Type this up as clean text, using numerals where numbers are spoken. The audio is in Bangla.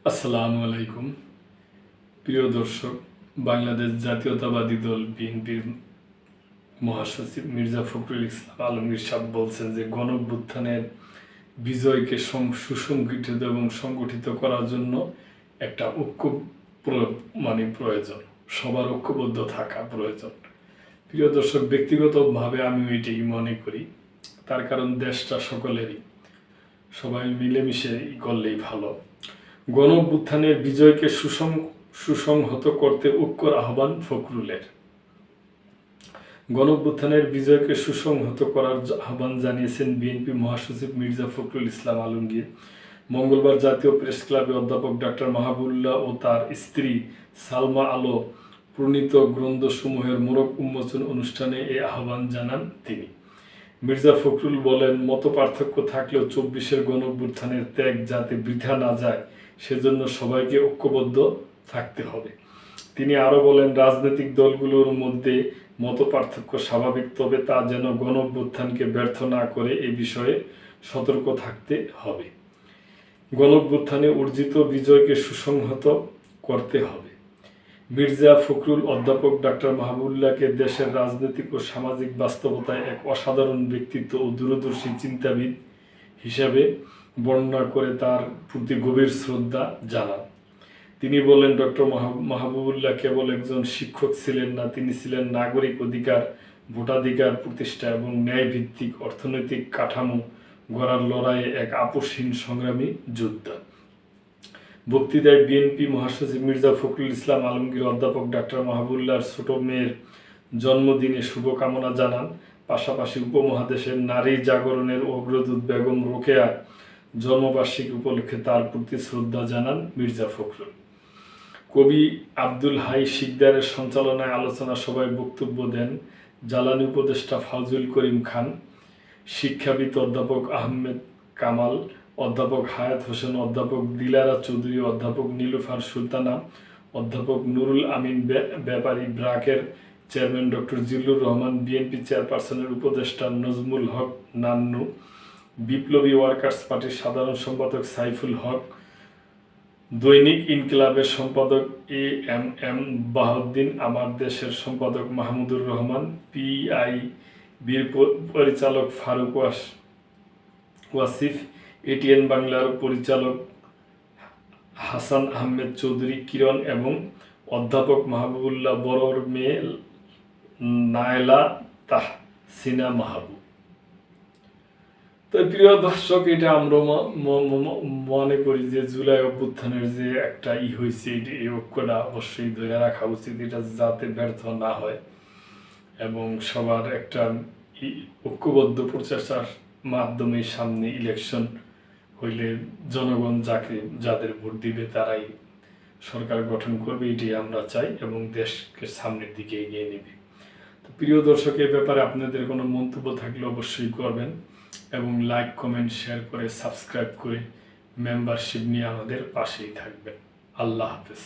আসসালামু আলাইকুম। প্রিয় দর্শক, বাংলাদেশ জাতীয়তাবাদী দল বিএনপির মহাসচিব মির্জা ফখরুল ইসলাম আলমগীর সাহেব বলছেন যে গণঅভ্যুত্থানের বিজয়কে সুসংগঠিত এবং সংগঠিত করার জন্য একটা ঐক্য প্রয়োজন, সবার ঐক্যবদ্ধ থাকা প্রয়োজন। প্রিয় দর্শক, ব্যক্তিগতভাবে আমি এটাই মনে করি। তার কারণ দেশটা সকলেরই, সবাই মিলেমিশে করলেই ভালো। গণঅভ্যুত্থানের বিজয়কে সুসংহত করতে ঐক্যর আহ্বান ফখরুলের। গণঅভ্যুত্থানের বিজয়কে সুসংহত করার আহ্বান জানিয়েছেন বিএনপি মহাসচিব মির্জা ফখরুল ইসলাম আলমগীর। মঙ্গলবার জাতীয় প্রেস ক্লাবে অধ্যাপক ডক্টর মাহবুবুল্লাহ ও তার স্ত্রী সালমা আলো প্রণীত গ্রন্থসমূহের মোড়ক উন্মোচন অনুষ্ঠানে এই আহ্বান জানান তিনি। মির্জা ফখরুল বলেন, মতপার্থক্য থাকলেও ২৪-এর গণঅভ্যুত্থানের ত্যাগ যাতে বৃথা না যায় সেজন্য সবাইকে ঐক্যবদ্ধ থাকতে হবে। তিনি আরও বলেন, রাজনৈতিক দলগুলোর মধ্যে মতপার্থক্য স্বাভাবিক, তবে তা যেন গণঅভ্যুত্থানকে ব্যর্থ না করে এ বিষয়ে সতর্ক থাকতে হবে। গণঅভ্যুত্থানে অর্জিত বিজয়কে সুসংহত করতে হবে। মির্জা ফখরুল অধ্যাপক ডক্টর মাহবুবুল্লাহকে দেশের রাজনৈতিক ও সামাজিক বাস্তবতায় এক অসাধারণ ব্যক্তিত্ব ও দূরদর্শী চিন্তাবিদ হিসাবে বর্ণনা করে তার প্রতি গভীর শ্রদ্ধা জানান। তিনি বলেন, ডক্টর মাহবুবুল্লাহ কেবল একজন শিক্ষক ছিলেন না, তিনি ছিলেন নাগরিক অধিকার, ভোটাধিকার প্রতিষ্ঠা এবং ন্যায়ভিত্তিক অর্থনৈতিক কাঠামো গড়ার লড়াইয়ে এক আপোষহীন সংগ্রামী যোদ্ধা। বক্তৃতায় বিএনপি মহাসচিব মির্জা ফখরুল ইসলাম আলমগীর অধ্যাপক ডক্টর মাহবুবুল্লাহর ছোট মেয়ের জন্মদিনে শুভকামনা জানান। পাশাপাশি উপমহাদেশের নারী জাগরণের অগ্রদূত বেগম রোকেয়ার জন্মবার্ষিকী উপলক্ষে তার প্রতি শ্রদ্ধা জানান মির্জা ফখরুল। কবি আব্দুল হাই শিকদারের সঞ্চালনায় আলোচনা সভায় বক্তব্য দেন জ্বালানি উপদেষ্টা ফাউজুল করিম খান, শিক্ষাবিদ অধ্যাপক আহমেদ কামাল, অধ্যাপক হায়াত হোসেন, অধ্যাপক দিলারা চৌধুরী, অধ্যাপক নীলুফার সুলতানা, অধ্যাপক নুরুল আমিন ব্যাপারী, ব্র্যাকের chairman doctor Zillur Rahman, BNP চেয়ারপারসনের উপদেষ্টা নজমুল হক নান্নু, বিপ্লবী ওয়ার্কার্স পার্টির সাধারণ সম্পাদক সাইফুল হক, দৈনিক ইনকিলাবের সম্পাদক এএমএম বাহাউদ্দিন, আমার দেশের সম্পাদক মাহমুদুর রহমান, পিআইবির পরিচালক ফারুক ওয়াসিফ, এটিএন বাংলার পরিচালক হাসান আহমেদ চৌধুরী কিরণ এবং অধ্যাপক মাহবুবুল্লাহ বড়র মেয়ে নায়লা তাহসিনা মাহবুব। তো প্রিয় দর্শক, এটা আমরা মনে করি যে জুলাই অভ্যুত্থানের যে একটা হয়েছে, এই ঐক্যটা অবশ্যই ধরে রাখা উচিত, এটা যাতে ব্যর্থ না হয় এবং সবার একটা ঐক্যবদ্ধ প্রচেষ্টার মাধ্যমে সামনে ইলেকশন হইলে জনগণ যাদের ভোট দিবে তারাই সরকার গঠন করবে, এটাই আমরা চাই এবং দেশকে সামনের দিকে এগিয়ে নেবে। তো প্রিয় দর্শক, এই ব্যাপারে আপনাদের কোনো মন্তব্য থাকলে অবশ্যই করবেন এবং লাইক, কমেন্ট, শেয়ার করে সাবস্ক্রাইব করে মেম্বারশিপ নিয়ে আমাদের পাশেই থাকবেন। আল্লাহ হাফেজ।